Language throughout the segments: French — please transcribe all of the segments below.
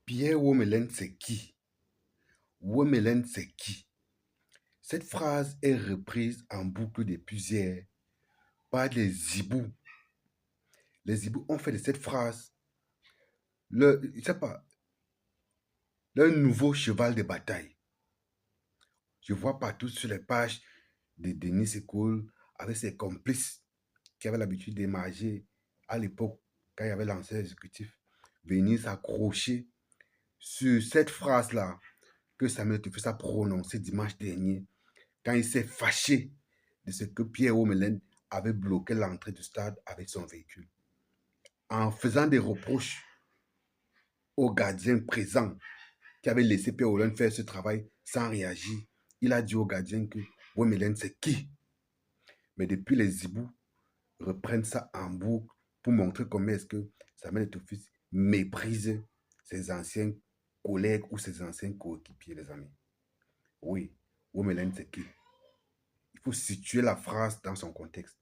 Pierre Womelin, c'est qui? Womelin, c'est qui? Cette phrase est reprise en boucle de plusieurs par les Zibous. Les Zibous ont fait de cette phrase je sais pas, leur nouveau cheval de bataille. Je vois partout sur les pages de Denis Secoul avec ses complices qui avaient l'habitude d'émarger à l'époque, quand il y avait l'ancien exécutif, venir s'accrocher sur cette phrase-là que Samuel Tuffus a prononcée dimanche dernier quand il s'est fâché de ce que Pierre Womelin avait bloqué l'entrée du stade avec son véhicule. En faisant des reproches au gardien présent qui avait laissé Pierre Womelin faire ce travail sans réagir, il a dit au gardien que Womelin, c'est qui? Mais depuis, les Zibous reprennent ça en boucle pour montrer comment est-ce que Samuel Tuffus méprise ses anciens collègues ou ses anciens coéquipiers, les amis. Oui, Womelin, c'est qui? Il faut situer la phrase dans son contexte.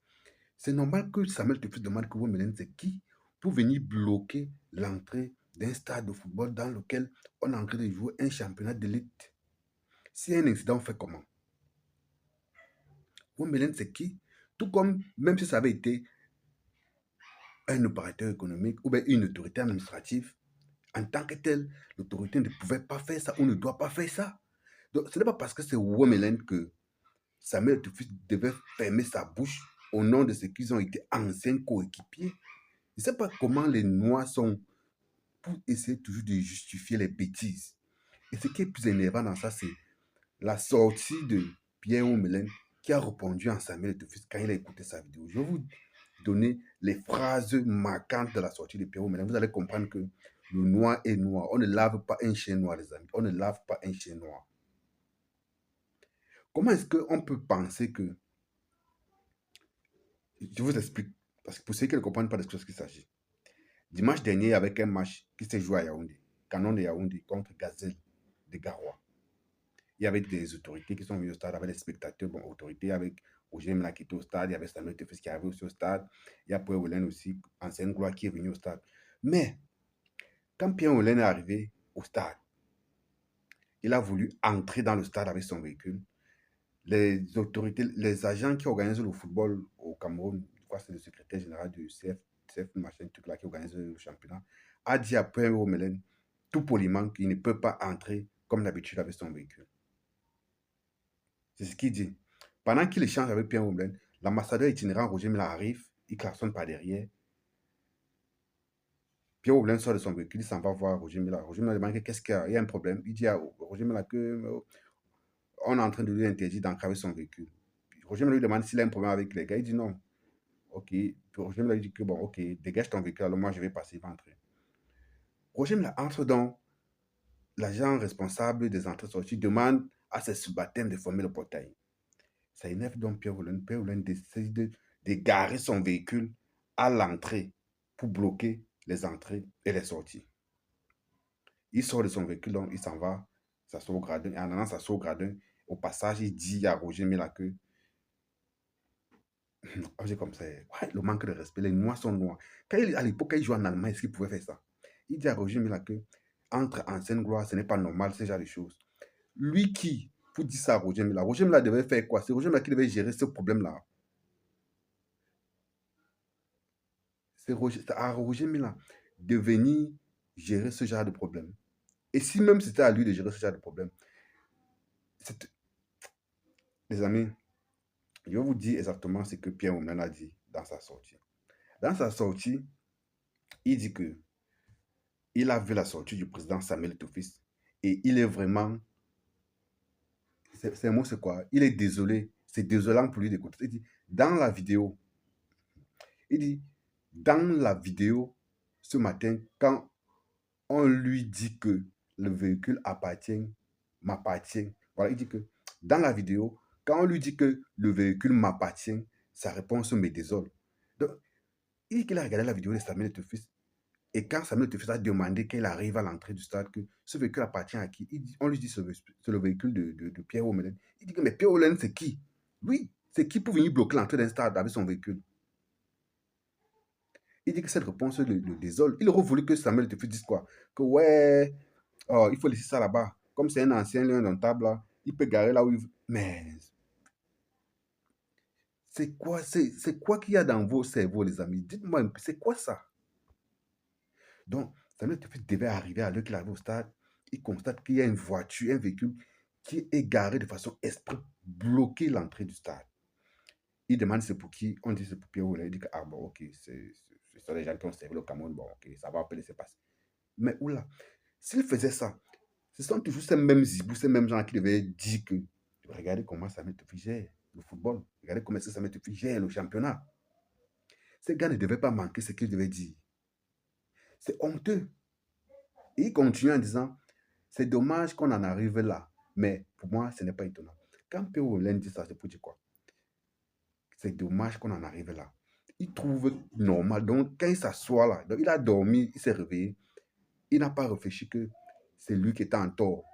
C'est normal que Samuel Tuffus demande que Womelin, c'est qui pour venir bloquer l'entrée d'un stade de football dans lequel on est en train de jouer un championnat d'élite. Si un incident, on fait comment? Womelin, c'est qui? Tout comme, même si ça avait été un opérateur économique ou bien une autorité administrative, en tant que tel, l'autorité ne pouvait pas faire ça ou ne doit pas faire ça. Donc, ce n'est pas parce que c'est Womelin que Samuel Tuffus devait fermer sa bouche au nom de ceux qui ont été anciens coéquipiers. Je ne sais pas comment les Noirs sont pour essayer toujours de justifier les bêtises. Et ce qui est plus énervant dans ça, c'est la sortie de Pierre Womelin qui a répondu en Samuel Tuffus quand il a écouté sa vidéo. Je vais vous donner les phrases marquantes de la sortie de Pierre Womelin. Vous allez comprendre que le noir est noir. On ne lave pas un chien noir, les amis. On ne lave pas un chien noir. Comment est-ce qu'on peut penser que... Je vous explique. Parce que pour ceux qui ne comprennent pas de ce qu'il s'agit. Dimanche dernier, avec un match qui s'est joué à Yaoundé, Canon de Yaoundé contre Gazelle de Garoua. Il y avait des autorités qui sont venues au stade, avec des spectateurs, bon, autorités avec Roger Mla qui était au stade, il y avait Samuel Tuffus qui arrivait aussi au stade, il y a Pierre Womelin aussi, ancienne gloire, qui est venu au stade. Mais, quand Pierre Womelin est arrivé au stade, il a voulu entrer dans le stade avec son véhicule. Les autorités, les agents qui organisent le football au Cameroun, je crois que c'est le secrétaire général du CF machin, truc là, qui organise le championnat, a dit à Pierre Womelin, tout poliment, qu'il ne peut pas entrer comme d'habitude avec son véhicule. C'est ce qu'il dit. Pendant qu'il échange avec Pierre Womelin, l'ambassadeur itinérant Roger Mila arrive, il klaxonne par derrière. Pierre Womelin sort de son véhicule, il s'en va voir Roger Mila. Roger Mila demande qu'est-ce qu'il y a, il y a un problème. Il dit à Roger Mila que on est en train de lui interdire d'entrer avec son véhicule. Roger Mila lui demande s'il a un problème avec les gars. Il dit non. Ok. Puis Roger Mila lui dit que bon, ok, dégage ton véhicule, alors moi je vais passer, il va entrer. Roger Mila entre donc, l'agent responsable des entrées-sorties demande à ses subalternes de former le portail. Ça énerve donc Pierre Womelin. Pierre Womelin décide de garer son véhicule à l'entrée pour bloquer les entrées et les sorties. Il sort de son véhicule, donc il s'en va, s'assoit au gradin. Et en allant s'asseoir au gradin, au passage, il dit à Roger Mila que comme ça, ouais, le manque de respect, les Noirs sont noirs. À l'époque, quand il jouait en Allemagne, est-ce qu'il pouvait faire ça? Il dit à Roger Mila que entre anciennes gloires, ce n'est pas normal, ce genre de choses. Lui qui, pour dire ça à Roger Mila devait faire quoi? C'est Roger Mila qui devait gérer ce problème-là. C'est à Roger Mila de venir gérer ce genre de problème. Et si même c'était à lui de gérer ce genre de problème, les amis, je vais vous dire exactement ce que Pierre Womelin a dit dans sa sortie. Dans sa sortie, il dit que il a vu la sortie du président Samuel Tuffus et il est vraiment... C'est un mot, c'est quoi? Il est désolé. C'est désolant pour lui d'écouter. Il dit, dans la vidéo, il dit, dans la vidéo, ce matin, quand on lui dit que le véhicule m'appartient. Voilà, il dit que dans la vidéo, quand on lui dit que le véhicule m'appartient, sa réponse me désole. Donc, il dit qu'il a regardé la vidéo de Samuel Tuffus. Et quand Samuel Tuffus a demandé qu'il arrive à l'entrée du stade, que ce véhicule appartient à qui, on lui dit c'est le véhicule de Pierre Womelin. Il dit que mais Pierre Womelin, c'est qui? Oui, c'est qui pour venir bloquer l'entrée d'un stade avec son véhicule? Il dit que cette réponse le désole. Il aurait voulu que Samuel Tuffus dise quoi? Que ouais, Oh, il faut laisser ça là-bas. Comme c'est un ancien lion indomptable, là, il peut garer là où il veut. Mais c'est quoi qu'il y a dans vos cerveaux, les amis? Dites-moi un peu, c'est quoi ça? Donc, Samuel Etofis devait arriver à l'heure qu'il arrive au stade. Il constate qu'il y a une voiture, un véhicule qui est garé de façon exprès, bloquer l'entrée du stade. Il demande c'est pour qui. On dit c'est pour Pierre. Il dit que, ah bon, ok, ce sont les gens qui ont servi le Cameroun. Bon, ok, ça va appeler, c'est passé. Mais oula, s'il faisait ça, ce sont toujours ces mêmes zibous, ces mêmes gens qui devaient dire que regardez comment Samuel Etofis gère le football. Regardez comment Samuel Etofis gère le championnat. Ces gars ne devaient pas manquer ce qu'ils devaient dire. C'est honteux. Et il continue en disant, c'est dommage qu'on en arrive là. Mais pour moi, ce n'est pas étonnant. Quand P.O. dit ça, c'est pour dire quoi? C'est dommage qu'on en arrive là. Il trouve normal. Donc, quand il s'assoit là, donc il a dormi, il s'est réveillé. Il n'a pas réfléchi que c'est lui qui était en tort.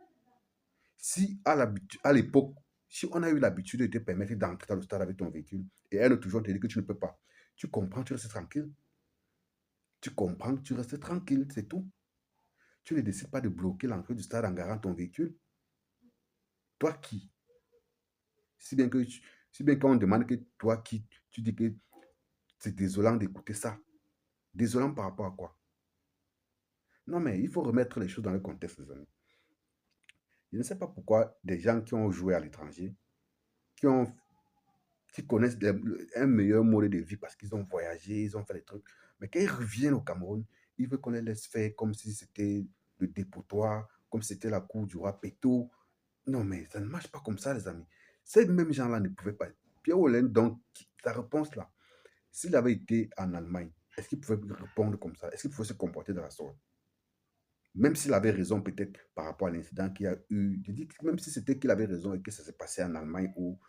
Si à l'époque, si on a eu l'habitude de te permettre d'entrer dans le stade avec ton véhicule, et elle toujours te dit que tu ne peux pas, tu comprends, tu restes tranquille. Tu comprends, tu restes tranquille, c'est tout. Tu ne décides pas de bloquer l'entrée du stade en garant ton véhicule. Toi qui? Si bien que si bien qu'on demande que toi qui, tu dis que c'est désolant d'écouter ça. Désolant par rapport à quoi? Non, mais il faut remettre les choses dans le contexte, les amis. Je ne sais pas pourquoi des gens qui ont joué à l'étranger, qui, ont, qui connaissent un meilleur mode de vie parce qu'ils ont voyagé, ils ont fait des trucs, mais quand ils reviennent au Cameroun, ils veulent qu'on les laisse faire comme si c'était le dépotoir, comme si c'était la cour du roi Péto. Non, mais ça ne marche pas comme ça, les amis. Ces mêmes gens-là ne pouvaient pas. Pierre Hollande, donc, sa réponse là, s'il avait été en Allemagne, est-ce qu'il pouvait répondre comme ça? Est-ce qu'il pouvait se comporter de la sorte? Même s'il avait raison peut-être par rapport à l'incident qu'il y a eu, je dis que même si c'était qu'il avait raison et que ça s'est passé en Allemagne ou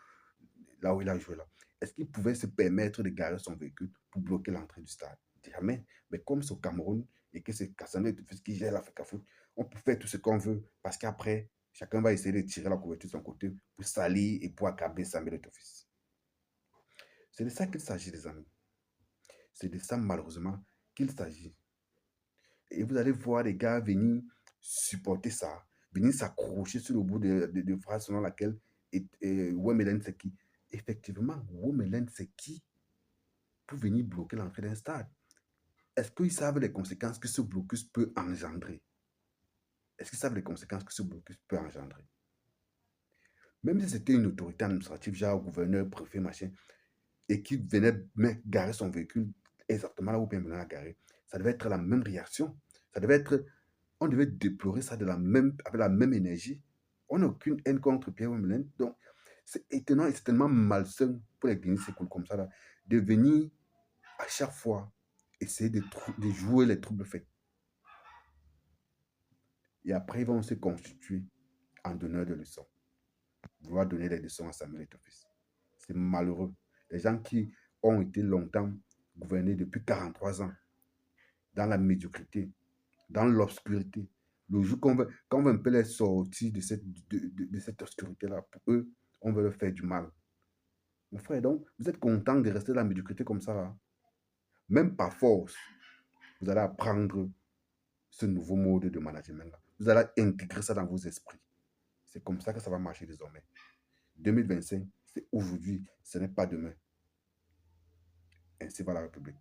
là où il a joué là, est-ce qu'il pouvait se permettre de garer son véhicule pour bloquer l'entrée du stade? Jamais. Mais comme c'est au Cameroun et que c'est Cassandre qui gère l'Afrique Foot, on peut faire tout ce qu'on veut parce qu'après, chacun va essayer de tirer la couverture de son côté pour salir et pour accabler Samuel Etofis. C'est de ça qu'il s'agit, les amis. C'est de ça, malheureusement, qu'il s'agit. Et vous allez voir des gars venir supporter ça, venir s'accrocher sur le bout de phrases selon laquelle Wemelen c'est qui. Effectivement, Wemelen c'est qui pour venir bloquer l'entrée d'un stade. Est-ce qu'ils savent les conséquences que ce blocus peut engendrer? Est-ce qu'ils savent les conséquences que ce blocus peut engendrer? Même si c'était une autorité administrative, genre gouverneur, préfet, machin, et qui venait garer son véhicule exactement là où bien venait à garer, ça devait être la même réaction. Ça devait être, on devait déplorer ça avec la même énergie. On n'a aucune haine contre Pierre Wemelen. Donc, c'est étonnant et c'est tellement malsain pour les Guinéens comme ça, là, de venir à chaque fois essayer de jouer les troubles faits. Et après, ils vont se constituer en donneurs de leçons. Vouloir donner des leçons à Samuel Etofis. C'est malheureux. Les gens qui ont été longtemps gouvernés depuis 43 ans dans la médiocrité, dans l'obscurité. Le jour qu'on veut un peu les sortir de cette obscurité-là, pour eux, on veut leur faire du mal. Mon frère, donc, vous êtes content de rester dans la médiocrité comme ça, là? Même par force, vous allez apprendre ce nouveau mode de management-là. Vous allez intégrer ça dans vos esprits. C'est comme ça que ça va marcher désormais. 2025, c'est aujourd'hui, ce n'est pas demain. Ainsi va la République.